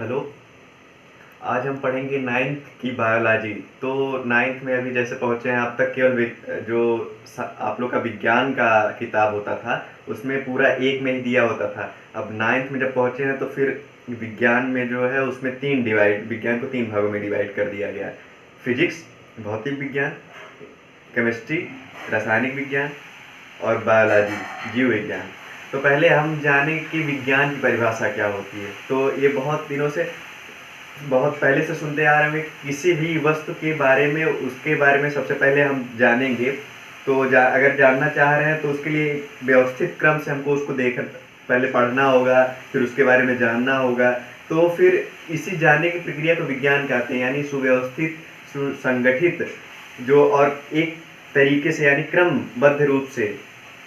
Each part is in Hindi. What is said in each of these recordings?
हेलो। आज हम पढ़ेंगे नाइन्थ की बायोलॉजी। तो नाइन्थ में अभी जैसे पहुंचे हैं, अब तक केवल जो आप लोग का विज्ञान का किताब होता था उसमें पूरा एक में ही दिया होता था। अब नाइन्थ में जब पहुंचे हैं तो फिर विज्ञान में जो है उसमें विज्ञान को तीन भागों में डिवाइड कर दिया गया है। फिजिक्स, भौतिक विज्ञान, केमिस्ट्री, रासायनिक विज्ञान और बायोलॉजी, जीव विज्ञान। तो पहले हम जाने कि विज्ञान की परिभाषा क्या होती है। तो ये बहुत पहले से सुनते आ रहे हैं। किसी भी वस्तु के बारे में, उसके बारे में सबसे पहले हम जानेंगे। तो अगर जानना चाह रहे हैं तो उसके लिए व्यवस्थित क्रम से हमको उसको पहले पढ़ना होगा, फिर उसके बारे में जानना होगा। तो फिर इसी जानने की प्रक्रिया को विज्ञान कहते हैं, यानी सुव्यवस्थित, सुसंगठित, जो और एक तरीके से यानी क्रमबद्ध रूप से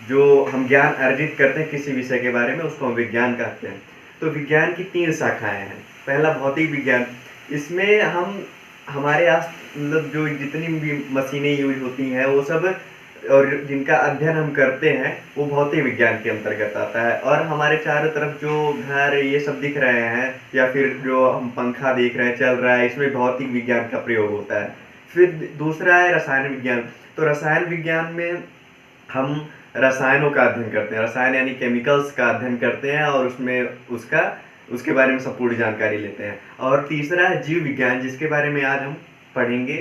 जो हम ज्ञान अर्जित करते हैं किसी विषय के बारे में, उसको हम विज्ञान कहते हैं। तो विज्ञान की तीन शाखाएं हैं। पहला भौतिक विज्ञान। इसमें हम हमारे आस मतलब जो जितनी भी मशीनें यूज होती हैं वो सब, और जिनका अध्ययन हम करते हैं वो भौतिक विज्ञान के अंतर्गत आता है। और हमारे चारों तरफ जो घर ये सब दिख रहे हैं, या फिर जो हम पंखा देख रहे हैं चल रहा है, इसमें भौतिक विज्ञान का प्रयोग होता है। फिर दूसरा है रसायन विज्ञान। तो रसायन विज्ञान में हम रसायनों का अध्ययन करते हैं, रसायन यानी केमिकल्स का अध्ययन करते हैं, और उसके बारे में संपूर्ण जानकारी लेते हैं। और तीसरा है जीव विज्ञान, जिसके बारे में आज हम पढ़ेंगे।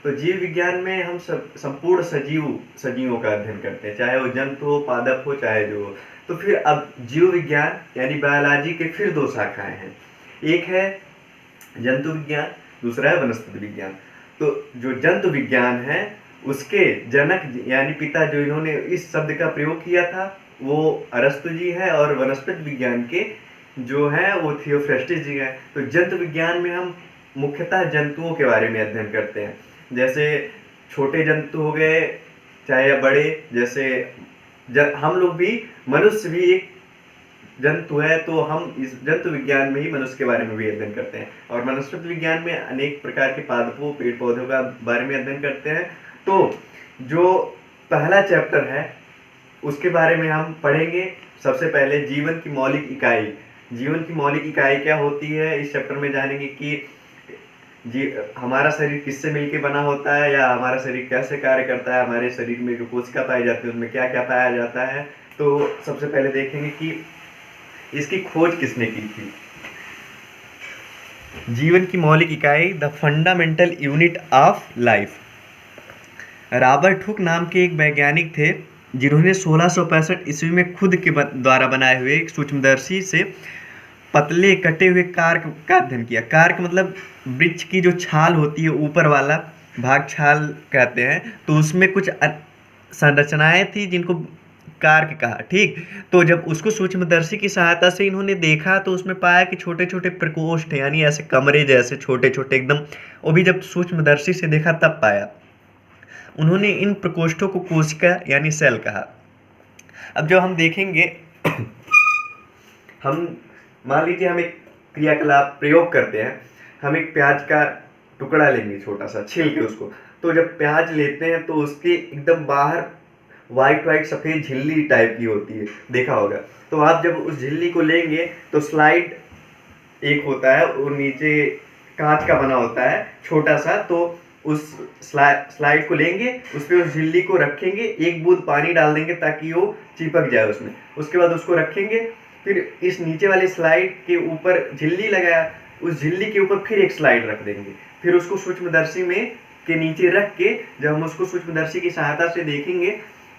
तो जीव विज्ञान में हम संपूर्ण सजीवों का अध्ययन करते हैं, चाहे वो जंतु हो, पादप हो, चाहे जो हो। तो फिर अब जीव विज्ञान यानी बायोलॉजी के फिर दो शाखाएं हैं। एक है जंतु विज्ञान, दूसरा है वनस्पति विज्ञान। तो जो जंतु विज्ञान है उसके जनक यानी पिता जो इन्होंने इस शब्द का प्रयोग किया था वो अरस्तु जी है, और वनस्पति विज्ञान के जो है वो थियोफ्रेस्टिस जी है। तो जंतु विज्ञान में हम मुख्यतः जंतुओं के बारे में अध्ययन करते हैं। जैसे छोटे जंतु हो गए चाहे या बड़े, जैसे हम लोग भी, मनुष्य भी एक जंतु है, तो हम इस जंतु विज्ञान में ही मनुष्य के बारे में भी अध्ययन करते हैं। और वनस्पति विज्ञान में अनेक प्रकार के पादपों, पेड़ पौधों का बारे में अध्ययन करते हैं। तो जो पहला चैप्टर है उसके बारे में हम पढ़ेंगे। सबसे पहले जीवन की मौलिक इकाई। जीवन की मौलिक इकाई क्या होती है, इस चैप्टर में जानेंगे कि हमारा शरीर किससे मिलके बना होता है, या हमारा शरीर कैसे कार्य करता है, हमारे शरीर में जो कोशिका पाई जाती है उनमें क्या क्या पाया जाता है। तो सबसे पहले देखेंगे कि इसकी खोज किसने की थी। जीवन की मौलिक इकाई, the fundamental unit of life. Robert Hooke नाम के एक वैज्ञानिक थे जिन्होंने 1665 ईस्वी में खुद के द्वारा बनाए हुए एक सूक्ष्मदर्शी से पतले कटे हुए कार्क का अध्ययन किया। कार्क मतलब वृक्ष की जो छाल होती है, ऊपर वाला भाग छाल कहते हैं। तो उसमें कुछ संरचनाएं थी जिनको कार्क कहा। ठीक, तो जब उसको सूक्ष्मदर्शी की सहायता से इन्होंने देखा तो उसमें पाया कि छोटे छोटे प्रकोष्ठ यानी ऐसे कमरे जैसे छोटे छोटे एकदम, वो भी जब सूक्ष्मदर्शी से देखा तब पाया। उन्होंने इन प्रकोष्ठों को कोशिका यानी सेल कहा। अब जो हम देखेंगे हम मान लीजिए हम एक क्रियाकलाप प्रयोग करते हैं। हम एक प्याज का टुकड़ा लेंगे, छोटा सा छील के उसको। तो जब प्याज लेते हैं तो उसके एकदम बाहर वाइट सफ़ेद झिल्ली टाइप की होती है, देखा होगा। तो आप जब उस झिल्ली को लेंगे तो स्लाइड एक होता है, वो नीचे कांच का बना होता है छोटा सा। तो उस स्लाइड को लेंगे, उस पर उस झिल्ली को रखेंगे, एक बूंद पानी डाल देंगे ताकि वो चिपक जाए उसमें। उसके बाद उसको रखेंगे, फिर इस नीचे वाले स्लाइड के ऊपर झिल्ली लगाया, उस झिल्ली के ऊपर फिर एक स्लाइड रख देंगे। फिर उसको सूक्ष्मदर्शी में के नीचे रख के जब हम उसको सूक्ष्मदर्शी की सहायता से देखेंगे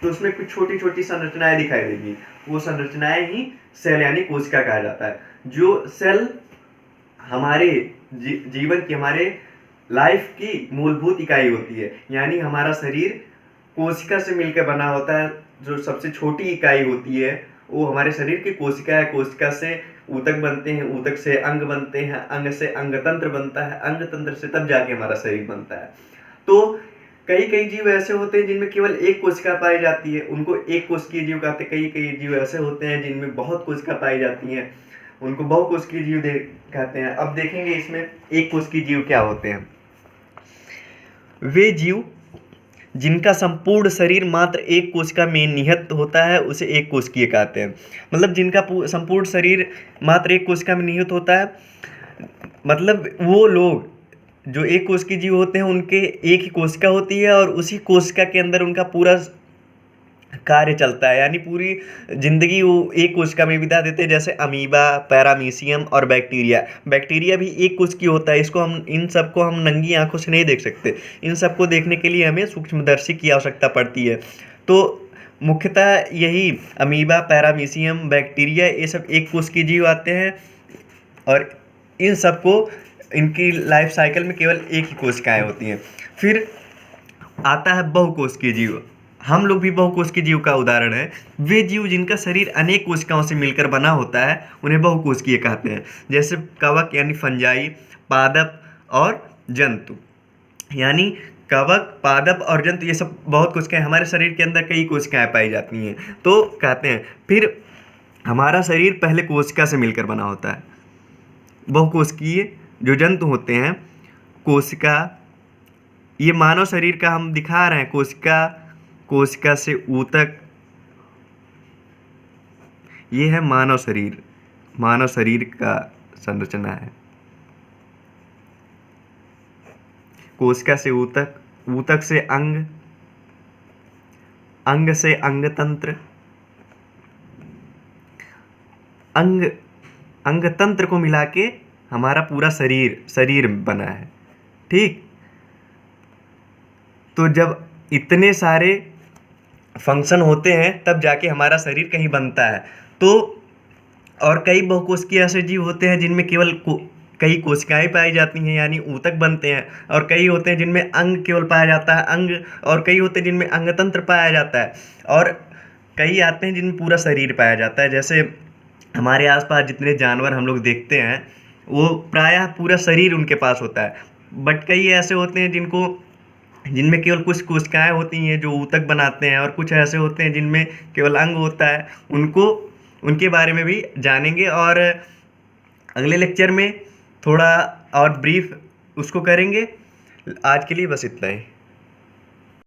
तो उसमें कुछ छोटी छोटी संरचनाएं दिखाई देगी। वो संरचनाएं ही सेल यानी कोशिका कहा जाता है। जो सेल हमारे जीवन की, हमारे लाइफ की मूलभूत इकाई होती है। यानी हमारा शरीर कोशिका से मिलकर बना होता है। जो सबसे छोटी इकाई होती है वो हमारे शरीर की कोशिका है। कोशिका से ऊतक बनते हैं, ऊतक से अंग बनते हैं, अंग से अंगतंत्र बनता है, अंगतंत्र से तब जाके हमारा शरीर बनता है। तो कई कई जीव ऐसे होते हैं जिनमें केवल एक कोशिका पाई जाती है, उनको एक कोशिकीय जीव कहते हैं। कई कई जीव ऐसे होते हैं जिनमें बहुत कोशिका पाई जाती हैं, उनको बहुकोशिकीय जीव कहते हैं। अब देखेंगे इसमें एक कोशिकीय जीव क्या होते हैं। वे जीव जिनका संपूर्ण शरीर मात्र एक कोशिका में निहित होता है उसे एक कोशिकीय कहते हैं। मतलब जिनका संपूर्ण शरीर मात्र एक कोशिका में निहित होता है, मतलब वो लोग जो एक कोशिकीय जीव होते हैं उनके एक ही कोशिका होती है और उसी कोशिका के अंदर उनका पूरा कार्य चलता है, यानी पूरी जिंदगी वो एक कोशिका में बिता देते हैं। जैसे अमीबा, पैरामीशियम और बैक्टीरिया। बैक्टीरिया भी एक कोशिकीय होता है, इसको हम इन सबको हम नंगी आंखों से नहीं देख सकते, इन सबको देखने के लिए हमें सूक्ष्मदर्शी की आवश्यकता पड़ती है। तो मुख्यतः यही अमीबा, पैरामीशियम, बैक्टीरिया, ये सब एक कोशिकीय जीव आते हैं और इन सबको इनकी लाइफ साइकिल में केवल एक ही कोशिकाएं होती हैं। फिर आता है बहुकोशिकीय जीव। हम लोग भी बहुकोशिकीय जीव का उदाहरण है। वे जीव जिनका शरीर अनेक कोशिकाओं से मिलकर बना होता है उन्हें बहुकोशिकीय कहते हैं। जैसे कवक यानी फंजाई, पादप और जंतु। यानी कवक, पादप और जंतु ये सब बहुत कोशिकाएं, हमारे शरीर के अंदर कई कोशिकाएं पाई जाती हैं, तो कहते हैं। फिर हमारा शरीर पहले कोशिका से मिलकर बना होता है। बहुकोशिकीय जो जंतु होते हैं, कोशिका, ये मानव शरीर का हम दिखा रहे हैं, कोशिका से ऊतक, ये है मानव शरीर। मानव शरीर का संरचना है कोशिका से ऊतक, ऊतक से अंग, अंग से अंगतंत्र, अंग तंत्र को मिला के हमारा पूरा शरीर बना है। ठीक, तो जब इतने सारे फंक्शन होते हैं तब जाके हमारा शरीर कहीं बनता है। तो और कई बहुकोशिकीय ऐसे जीव होते हैं जिनमें केवल कई कोशिकाएं पाई जाती हैं, यानी ऊतक बनते हैं। और कई होते हैं जिनमें अंग केवल पाया जाता है, अंग, और कई होते हैं जिनमें अंगतंत्र पाया जाता है, और कई आते हैं जिनमें पूरा शरीर पाया जाता है। जैसे हमारे आसपास जितने जानवर हम लोग देखते हैं वो प्रायः पूरा शरीर उनके पास होता है। बट कई ऐसे होते हैं जिनमें केवल कुछ कोशिकाएं होती हैं जो ऊतक बनाते हैं, और कुछ ऐसे होते हैं जिनमें केवल अंग होता है। उनके बारे में भी जानेंगे और अगले लेक्चर में थोड़ा और ब्रीफ उसको करेंगे। आज के लिए बस इतना ही।